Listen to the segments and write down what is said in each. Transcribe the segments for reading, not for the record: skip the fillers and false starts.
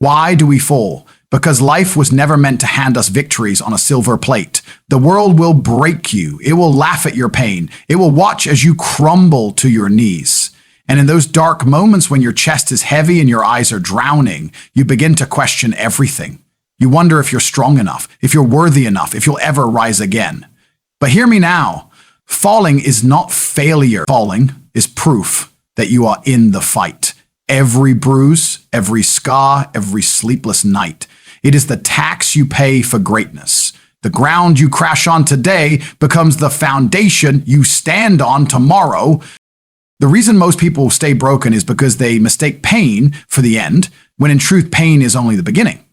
Why do we fall? Because life was never meant to hand us victories on a silver plate. The world will break you. It will laugh at your pain. It will watch as you crumble to your knees. And in those dark moments when your chest is heavy and your eyes are drowning, you begin to question everything. You wonder if you're strong enough, if you're worthy enough, if you'll ever rise again. But hear me now. Falling is not failure. Falling is proof that you are in the fight. Every bruise, every scar, every sleepless night. It is the tax you pay for greatness. The ground you crash on today becomes the foundation you stand on tomorrow. The reason most people stay broken is because they mistake pain for the end, when in truth, pain is only the beginning.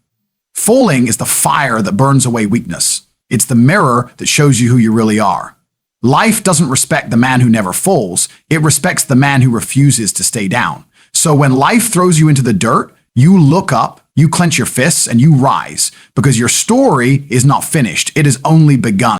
Falling is the fire that burns away weakness. It's the mirror that shows you who you really are. Life doesn't respect the man who never falls. It respects the man who refuses to stay down. So when life throws you into the dirt, you look up, you clench your fists, and you rise, because your story is not finished. It is only begun.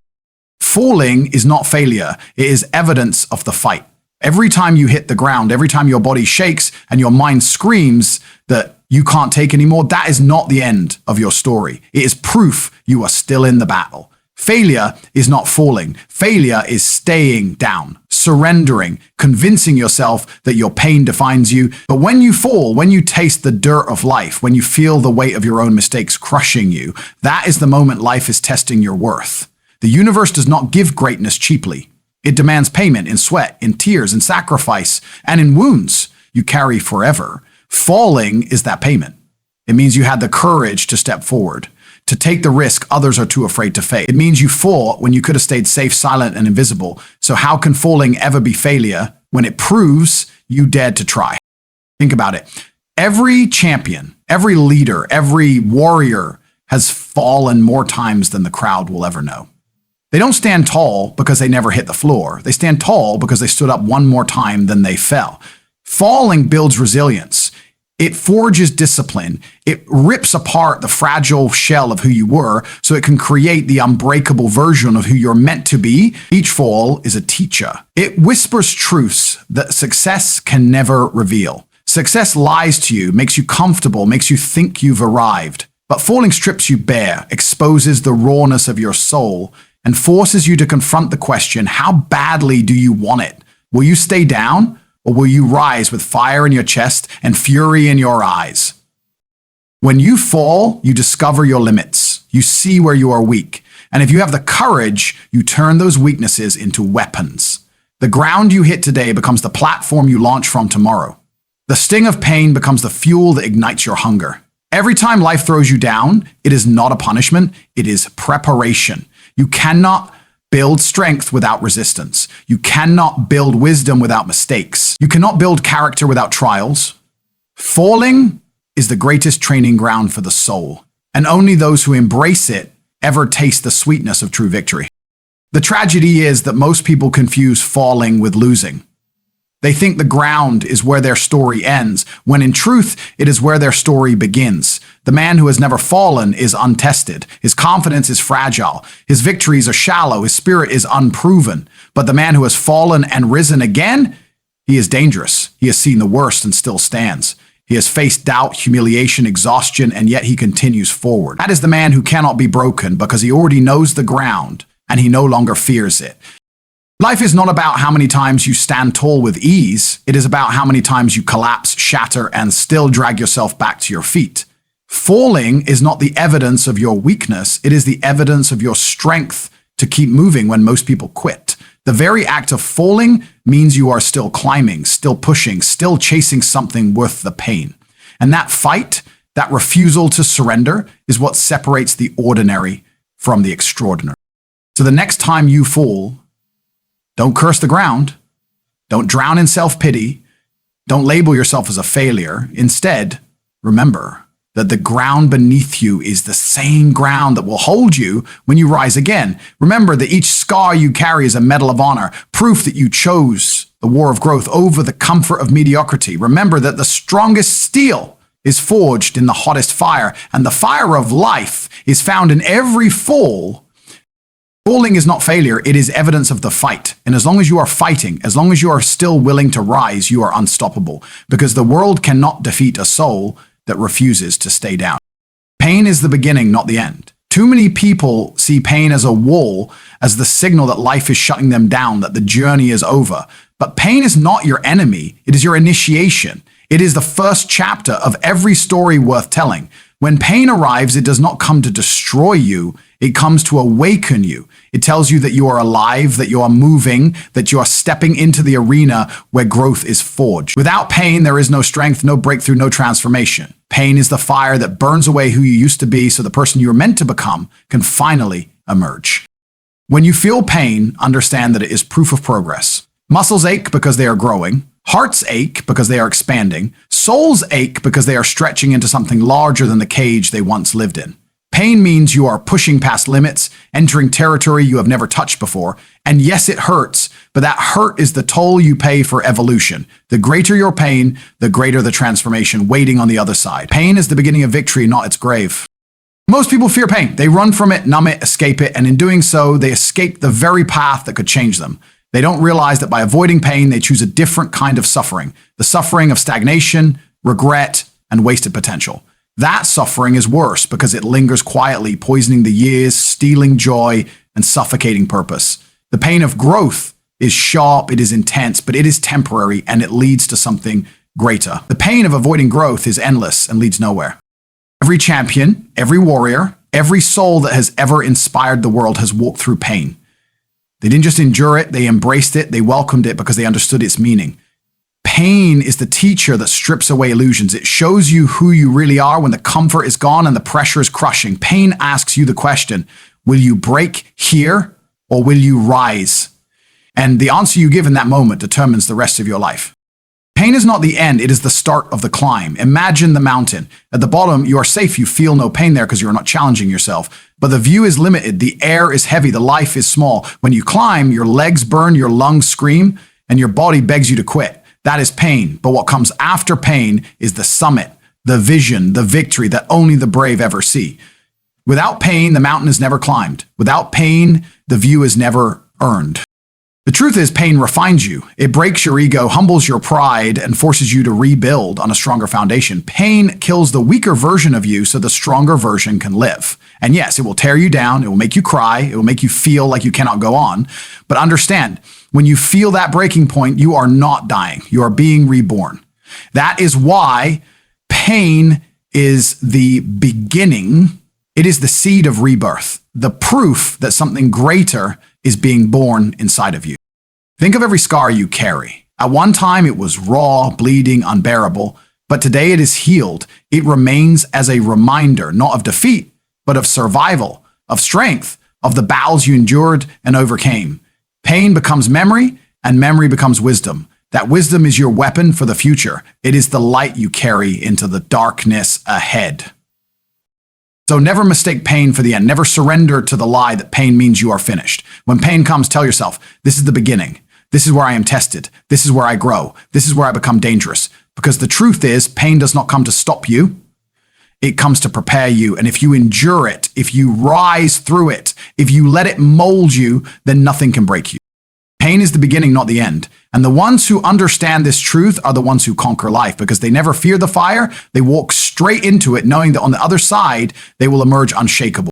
Falling is not failure. It is evidence of the fight. Every time you hit the ground, every time your body shakes and your mind screams that you can't take anymore, that is not the end of your story. It is proof you are still in the battle. Failure is not falling. Failure is staying down, surrendering, convincing yourself that your pain defines you. But when you fall, when you taste the dirt of life, when you feel the weight of your own mistakes crushing you, that is the moment life is testing your worth. The universe does not give greatness cheaply. It demands payment in sweat, in tears, in sacrifice, and in wounds you carry forever. Falling is that payment. It means you had the courage to step forward, to take the risk others are too afraid to face. It means you fought when you could have stayed safe, silent, and invisible. So how can falling ever be failure when it proves you dared to try? Think about it. Every champion, every leader, every warrior has fallen more times than the crowd will ever know. They don't stand tall because they never hit the floor. They stand tall because they stood up one more time than they fell. Falling builds resilience. It forges discipline. It rips apart the fragile shell of who you were so it can create the unbreakable version of who you're meant to be. Each fall is a teacher. It whispers truths that success can never reveal. Success lies to you, makes you comfortable, makes you think you've arrived. But falling strips you bare, exposes the rawness of your soul, and forces you to confront the question, how badly do you want it? Will you stay down, or will you rise with fire in your chest and fury in your eyes? When you fall, you discover your limits. You see where you are weak. And if you have the courage, you turn those weaknesses into weapons. The ground you hit today becomes the platform you launch from tomorrow. The sting of pain becomes the fuel that ignites your hunger. Every time life throws you down, it is not a punishment, it is preparation. You cannot build strength without resistance. You cannot build wisdom without mistakes. You cannot build character without trials. Falling is the greatest training ground for the soul, and only those who embrace it ever taste the sweetness of true victory. The tragedy is that most people confuse falling with losing. They think the ground is where their story ends, when in truth, it is where their story begins. The man who has never fallen is untested. His confidence is fragile. His victories are shallow. His spirit is unproven. But the man who has fallen and risen again, he is dangerous. He has seen the worst and still stands. He has faced doubt, humiliation, exhaustion, and yet he continues forward. That is the man who cannot be broken because he already knows the ground and he no longer fears it. Life is not about how many times you stand tall with ease. It is about how many times you collapse, shatter, and still drag yourself back to your feet. Falling is not the evidence of your weakness. It is the evidence of your strength to keep moving when most people quit. The very act of falling means you are still climbing, still pushing, still chasing something worth the pain. And that fight, that refusal to surrender, is what separates the ordinary from the extraordinary. So the next time you fall, don't curse the ground. Don't drown in self-pity. Don't label yourself as a failure. Instead, remember that the ground beneath you is the same ground that will hold you when you rise again. Remember that each scar you carry is a medal of honor, proof that you chose the war of growth over the comfort of mediocrity. Remember that the strongest steel is forged in the hottest fire, and the fire of life is found in every fall. Falling is not failure, it is evidence of the fight. And as long as you are fighting, as long as you are still willing to rise, you are unstoppable. Because the world cannot defeat a soul that refuses to stay down. Pain is the beginning, not the end. Too many people see pain as a wall, as the signal that life is shutting them down, that the journey is over. But pain is not your enemy. It is your initiation. It is the first chapter of every story worth telling. When pain arrives, it does not come to destroy you. It comes to awaken you. It tells you that you are alive, that you are moving, that you are stepping into the arena where growth is forged. Without pain, there is no strength, no breakthrough, no transformation. Pain is the fire that burns away who you used to be so the person you were meant to become can finally emerge. When you feel pain, understand that it is proof of progress. Muscles ache because they are growing. Hearts ache because they are expanding. Souls ache because they are stretching into something larger than the cage they once lived in. Pain means you are pushing past limits, entering territory you have never touched before. And yes, it hurts, but that hurt is the toll you pay for evolution. The greater your pain, the greater the transformation waiting on the other side. Pain is the beginning of victory, not its grave. Most people fear pain. They run from it, numb it, escape it, and in doing so, they escape the very path that could change them. They don't realize that by avoiding pain, they choose a different kind of suffering. The suffering of stagnation, regret, and wasted potential. That suffering is worse because it lingers quietly, poisoning the years, stealing joy, and suffocating purpose. The pain of growth is sharp, it is intense, but it is temporary, and it leads to something greater. The pain of avoiding growth is endless and leads nowhere. Every champion, every warrior, every soul that has ever inspired the world has walked through pain. They didn't just endure it, they embraced it, they welcomed it because they understood its meaning. Pain is the teacher that strips away illusions. It shows you who you really are when the comfort is gone and the pressure is crushing. Pain asks you the question, will you break here or will you rise? And the answer you give in that moment determines the rest of your life. Pain is not the end, it is the start of the climb. Imagine the mountain. At the bottom, you are safe, you feel no pain there because you are not challenging yourself. But the view is limited, the air is heavy, the life is small. When you climb, your legs burn, your lungs scream, and your body begs you to quit. That is pain. But what comes after pain is the summit, the vision, the victory that only the brave ever see. Without pain, the mountain is never climbed. Without pain, the view is never earned. The truth is, pain refines you. It breaks your ego, humbles your pride, and forces you to rebuild on a stronger foundation. Pain kills the weaker version of you so the stronger version can live. And yes, it will tear you down, it will make you cry, it will make you feel like you cannot go on. But understand, when you feel that breaking point, you are not dying. You are being reborn. That is why pain is the beginning. It is the seed of rebirth, the proof that something greater is being born inside of you. Think of every scar you carry. At one time, it was raw, bleeding, unbearable, but today it is healed. It remains as a reminder, not of defeat, but of survival, of strength, of the battles you endured and overcame. Pain becomes memory, and memory becomes wisdom. That wisdom is your weapon for the future. It is the light you carry into the darkness ahead. So never mistake pain for the end. Never surrender to the lie that pain means you are finished. When pain comes, tell yourself, this is the beginning. This is where I am tested. This is where I grow. This is where I become dangerous. Because the truth is, pain does not come to stop you. It comes to prepare you. And if you endure it, if you rise through it, if you let it mold you, then nothing can break you. Pain is the beginning, not the end. And the ones who understand this truth are the ones who conquer life because they never fear the fire. They walk straight into it, knowing that on the other side, they will emerge unshakable.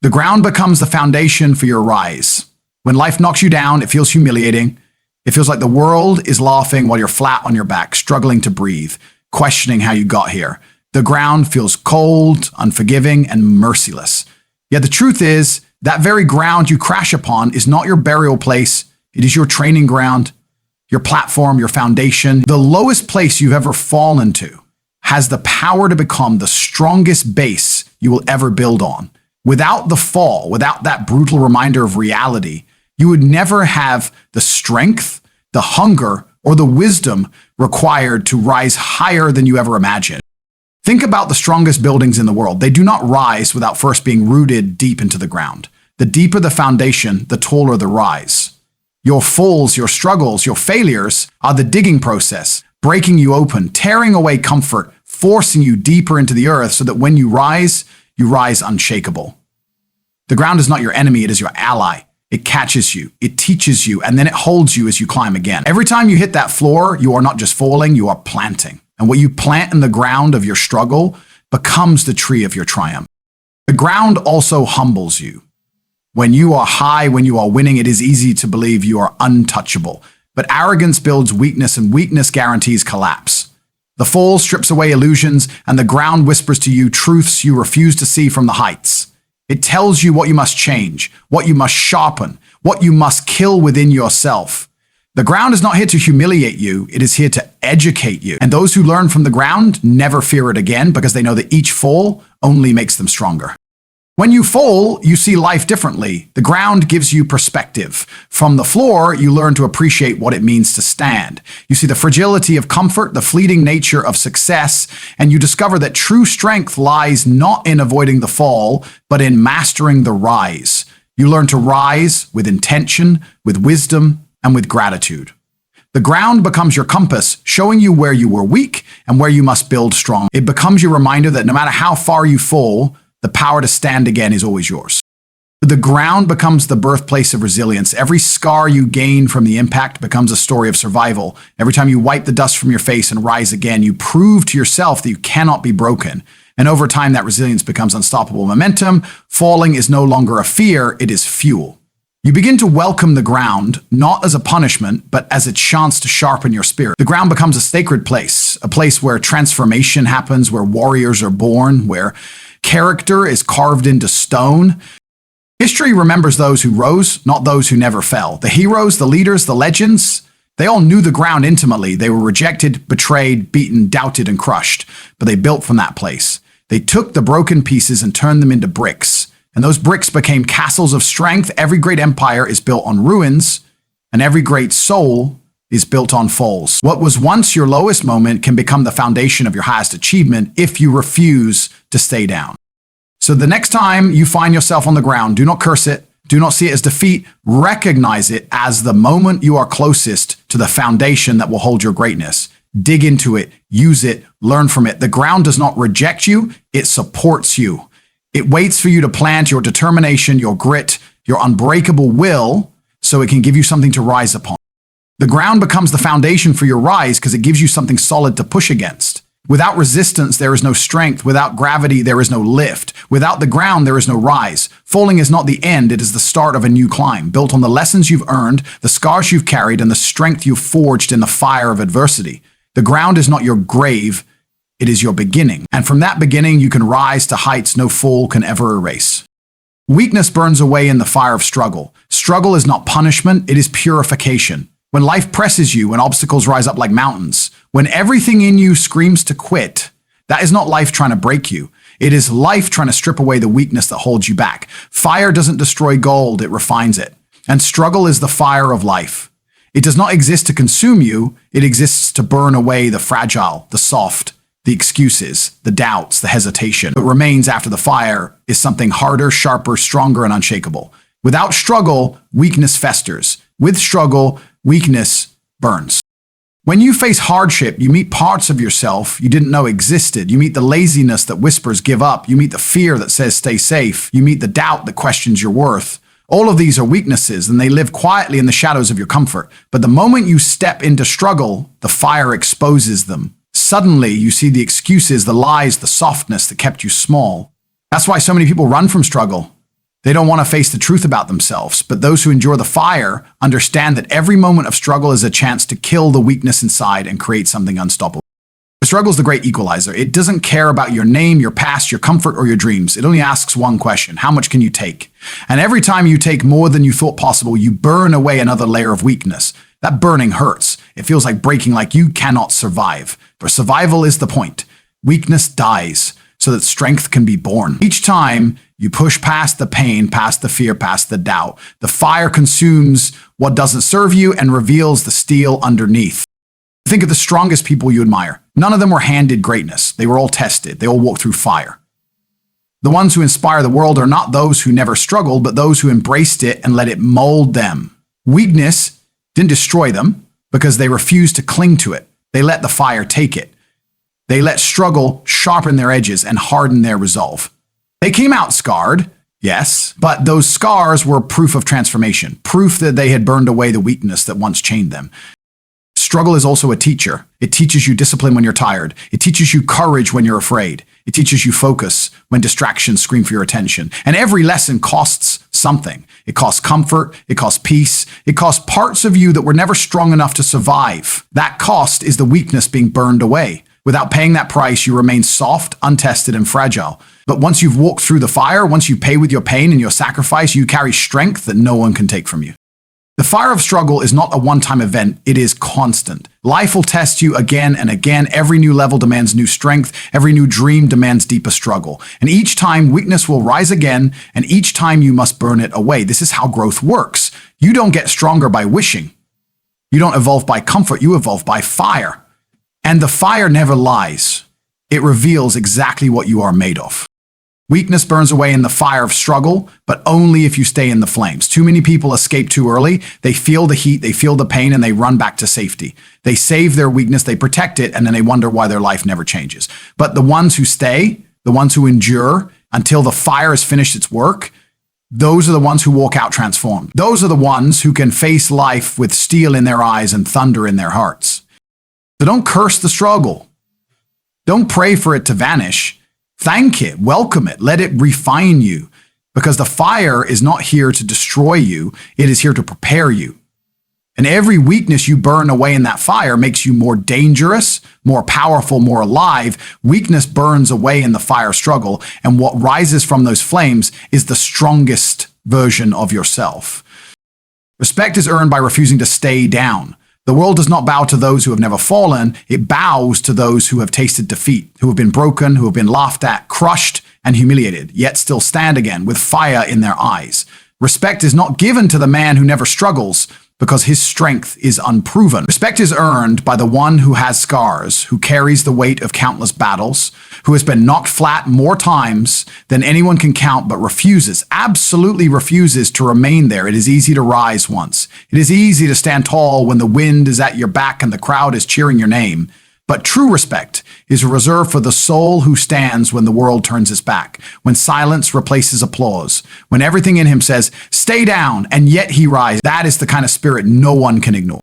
The ground becomes the foundation for your rise. When life knocks you down, it feels humiliating. It feels like the world is laughing while you're flat on your back, struggling to breathe, questioning how you got here. The ground feels cold, unforgiving, and merciless. Yet the truth is, that very ground you crash upon is not your burial place. It is your training ground, your platform, your foundation. The lowest place you've ever fallen to has the power to become the strongest base you will ever build on. Without the fall, without that brutal reminder of reality, you would never have the strength, the hunger, or the wisdom required to rise higher than you ever imagined. Think about the strongest buildings in the world. They do not rise without first being rooted deep into the ground. The deeper the foundation, the taller the rise. Your falls, your struggles, your failures are the digging process, breaking you open, tearing away comfort, forcing you deeper into the earth so that when you rise unshakable. The ground is not your enemy, it is your ally. It catches you, it teaches you, and then it holds you as you climb again. Every time you hit that floor, you are not just falling, you are planting. And what you plant in the ground of your struggle becomes the tree of your triumph. The ground also humbles you. When you are high, when you are winning, it is easy to believe you are untouchable. But arrogance builds weakness, and weakness guarantees collapse. The fall strips away illusions, and the ground whispers to you truths you refuse to see from the heights. It tells you what you must change, what you must sharpen, what you must kill within yourself. The ground is not here to humiliate you, it is here to educate you. And those who learn from the ground never fear it again because they know that each fall only makes them stronger. When you fall, you see life differently. The ground gives you perspective. From the floor, you learn to appreciate what it means to stand. You see the fragility of comfort, the fleeting nature of success, and you discover that true strength lies not in avoiding the fall, but in mastering the rise. You learn to rise with intention, with wisdom, and with gratitude. The ground becomes your compass, showing you where you were weak and where you must build strong. It becomes your reminder that no matter how far you fall, the power to stand again is always yours. The ground becomes the birthplace of resilience. Every scar you gain from the impact becomes a story of survival. Every time you wipe the dust from your face and rise again, you prove to yourself that you cannot be broken. And over time, that resilience becomes unstoppable momentum. Falling is no longer a fear, it is fuel. You begin to welcome the ground, not as a punishment, but as a chance to sharpen your spirit. The ground becomes a sacred place, a place where transformation happens, where warriors are born, where character is carved into stone. History remembers those who rose, not those who never fell. The heroes, the leaders, the legends, they all knew the ground intimately. They were rejected, betrayed, beaten, doubted, and crushed, but they built from that place. They took the broken pieces and turned them into bricks, and those bricks became castles of strength. Every great empire is built on ruins, and every great soul is built on falls. What was once your lowest moment can become the foundation of your highest achievement if you refuse to stay down. So the next time you find yourself on the ground, do not curse it. Do not see it as defeat. Recognize it as the moment you are closest to the foundation that will hold your greatness. Dig into it, use it, learn from it. The ground does not reject you, it supports you. It waits for you to plant your determination, your grit, your unbreakable will, so it can give you something to rise upon. The ground becomes the foundation for your rise because it gives you something solid to push against. Without resistance, there is no strength. Without gravity, there is no lift. Without the ground, there is no rise. Falling is not the end, it is the start of a new climb, built on the lessons you've earned, the scars you've carried, and the strength you've forged in the fire of adversity. The ground is not your grave, it is your beginning. And from that beginning, you can rise to heights no fall can ever erase. Weakness burns away in the fire of struggle. Struggle is not punishment, it is purification. When life presses you, when obstacles rise up like mountains, when everything in you screams to quit, that is not life trying to break you. It is life trying to strip away the weakness that holds you back. Fire doesn't destroy gold, it refines it. And struggle is the fire of life. It does not exist to consume you, it exists to burn away the fragile, the soft, the excuses, the doubts, the hesitation. What remains after the fire is something harder, sharper, stronger, and unshakable. Without struggle, weakness festers. With struggle, weakness burns. When you face hardship, you meet parts of yourself you didn't know existed. You meet the laziness that whispers give up. You meet the fear that says stay safe. You meet the doubt that questions your worth. All of these are weaknesses, and they live quietly in the shadows of your comfort. But the moment you step into struggle, the fire exposes them. Suddenly, you see the excuses, the lies, the softness that kept you small. That's why so many people run from struggle. They don't want to face the truth about themselves, but those who endure the fire understand that every moment of struggle is a chance to kill the weakness inside and create something unstoppable. Struggle is the great equalizer. It doesn't care about your name, your past, your comfort, or your dreams. It only asks one question: how much can you take? And every time you take more than you thought possible, you burn away another layer of weakness. That burning hurts. It feels like breaking, like you cannot survive. But survival is the point. Weakness dies so that strength can be born. Each time you push past the pain, past the fear, past the doubt, the fire consumes what doesn't serve you and reveals the steel underneath. Think of the strongest people you admire. None of them were handed greatness. They were all tested. They all walked through fire. The ones who inspire the world are not those who never struggled, but those who embraced it and let it mold them. Weakness didn't destroy them because they refused to cling to it. They let the fire take it. They let struggle sharpen their edges and harden their resolve. They came out scarred, yes, but those scars were proof of transformation, proof that they had burned away the weakness that once chained them. Struggle is also a teacher. It teaches you discipline when you're tired. It teaches you courage when you're afraid. It teaches you focus when distractions scream for your attention. And every lesson costs something. It costs comfort. It costs peace. It costs parts of you that were never strong enough to survive. That cost is the weakness being burned away. Without paying that price, you remain soft, untested, and fragile. But once you've walked through the fire, once you pay with your pain and your sacrifice, you carry strength that no one can take from you. The fire of struggle is not a one-time event, it is constant. Life will test you again and again. Every new level demands new strength. Every new dream demands deeper struggle. And each time, weakness will rise again, and each time you must burn it away. This is how growth works. You don't get stronger by wishing. You don't evolve by comfort, you evolve by fire. And the fire never lies. It reveals exactly what you are made of. Weakness burns away in the fire of struggle, but only if you stay in the flames. Too many people escape too early. They feel the heat, they feel the pain, and they run back to safety. They save their weakness, they protect it, and then they wonder why their life never changes. But the ones who stay, the ones who endure until the fire has finished its work, those are the ones who walk out transformed. Those are the ones who can face life with steel in their eyes and thunder in their hearts. So don't curse the struggle. Don't pray for it to vanish. Thank it, welcome it, let it refine you, because the fire is not here to destroy you, it is here to prepare you. And every weakness you burn away in that fire makes you more dangerous, more powerful, more alive. Weakness burns away in the fire struggle, and what rises from those flames is the strongest version of yourself. Respect is earned by refusing to stay down. The world does not bow to those who have never fallen. It bows to those who have tasted defeat, who have been broken, who have been laughed at, crushed, and humiliated, yet still stand again with fire in their eyes. Respect is not given to the man who never struggles, because his strength is unproven. Respect is earned by the one who has scars, who carries the weight of countless battles, who has been knocked flat more times than anyone can count, but refuses, absolutely refuses to remain there. It is easy to rise once. It is easy to stand tall when the wind is at your back and the crowd is cheering your name. But true respect is reserved for the soul who stands when the world turns its back, when silence replaces applause, when everything in him says, stay down, and yet he rises. That is the kind of spirit no one can ignore.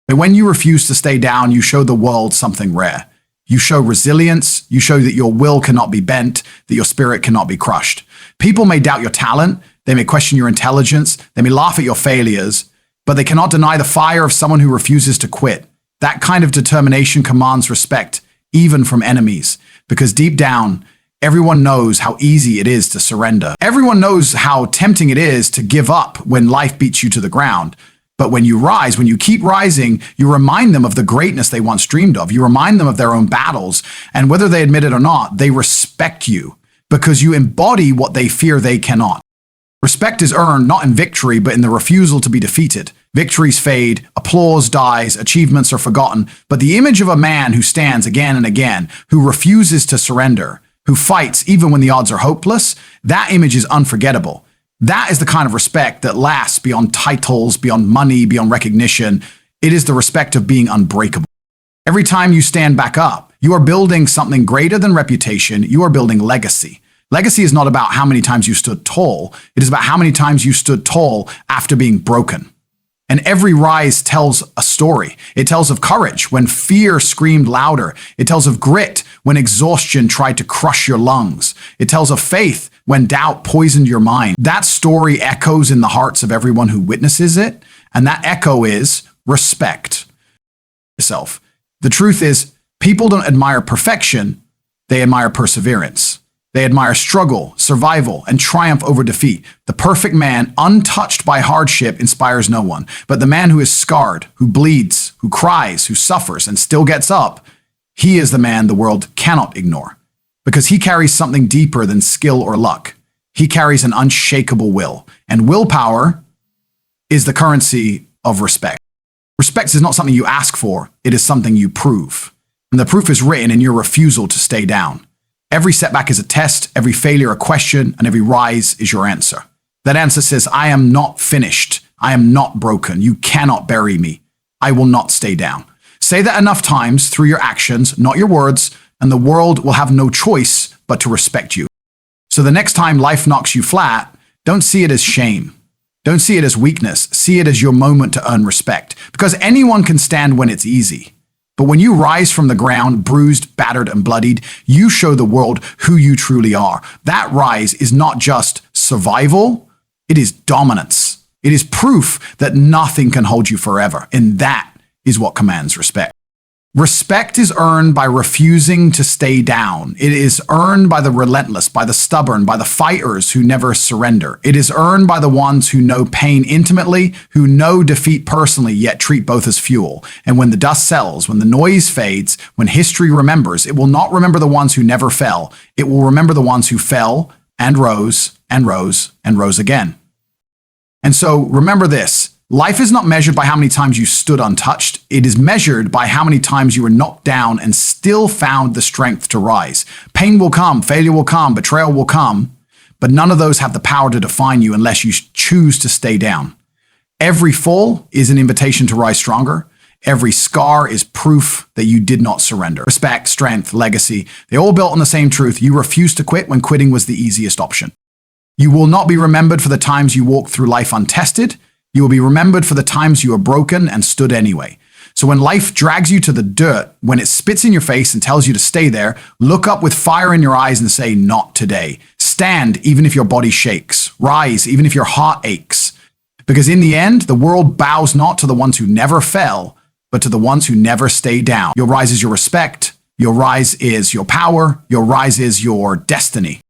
And when you refuse to stay down, you show the world something rare. You show resilience, you show that your will cannot be bent, that your spirit cannot be crushed. People may doubt your talent, they may question your intelligence, they may laugh at your failures, but they cannot deny the fire of someone who refuses to quit. That kind of determination commands respect, even from enemies, because deep down, everyone knows how easy it is to surrender. Everyone knows how tempting it is to give up when life beats you to the ground. But when you rise, when you keep rising, you remind them of the greatness they once dreamed of. You remind them of their own battles, and whether they admit it or not, they respect you because you embody what they fear they cannot. Respect is earned not in victory, but in the refusal to be defeated. Victories fade, applause dies, achievements are forgotten, but the image of a man who stands again and again, who refuses to surrender, who fights even when the odds are hopeless, that image is unforgettable. That is the kind of respect that lasts beyond titles, beyond money, beyond recognition. It is the respect of being unbreakable. Every time you stand back up, you are building something greater than reputation. You are building legacy. Legacy is not about how many times you stood tall. It is about how many times you stood tall after being broken. And every rise tells a story. It tells of courage when fear screamed louder. It tells of grit when exhaustion tried to crush your lungs. It tells of faith when doubt poisoned your mind. That story echoes in the hearts of everyone who witnesses it. And that echo is respect yourself. The truth is, people don't admire perfection. They admire perseverance. They admire struggle, survival, and triumph over defeat. The perfect man, untouched by hardship, inspires no one. But the man who is scarred, who bleeds, who cries, who suffers, and still gets up, he is the man the world cannot ignore. Because he carries something deeper than skill or luck. He carries an unshakable will. And willpower is the currency of respect. Respect is not something you ask for, it is something you prove. And the proof is written in your refusal to stay down. Every setback is a test, every failure a question, and every rise is your answer. That answer says, I am not finished. I am not broken. You cannot bury me. I will not stay down. Say that enough times through your actions, not your words, and the world will have no choice but to respect you. So the next time life knocks you flat, don't see it as shame. Don't see it as weakness. See it as your moment to earn respect. Because anyone can stand when it's easy. But when you rise from the ground, bruised, battered, and bloodied, you show the world who you truly are. That rise is not just survival, it is dominance. It is proof that nothing can hold you forever. And that is what commands respect. Respect is earned by refusing to stay down. It is earned by the relentless, by the stubborn, by the fighters who never surrender. It is earned by the ones who know pain intimately, who know defeat personally, yet treat both as fuel. And when the dust settles, when the noise fades, when history remembers, it will not remember the ones who never fell. It will remember the ones who fell and rose and rose and rose again. And so remember this. Life is not measured by how many times you stood untouched. It is measured by how many times you were knocked down and still found the strength to rise. Pain will come, failure will come, betrayal will come, but none of those have the power to define you unless you choose to stay down. Every fall is an invitation to rise stronger. Every scar is proof that you did not surrender. Respect, strength, legacy, they all built on the same truth. You refused to quit when quitting was the easiest option. You will not be remembered for the times you walked through life untested. You will be remembered for the times you were broken and stood anyway. So when life drags you to the dirt, when it spits in your face and tells you to stay there, look up with fire in your eyes and say, not today. Stand even if your body shakes. Rise even if your heart aches. Because in the end, the world bows not to the ones who never fell, but to the ones who never stay down. Your rise is your respect. Your rise is your power. Your rise is your destiny.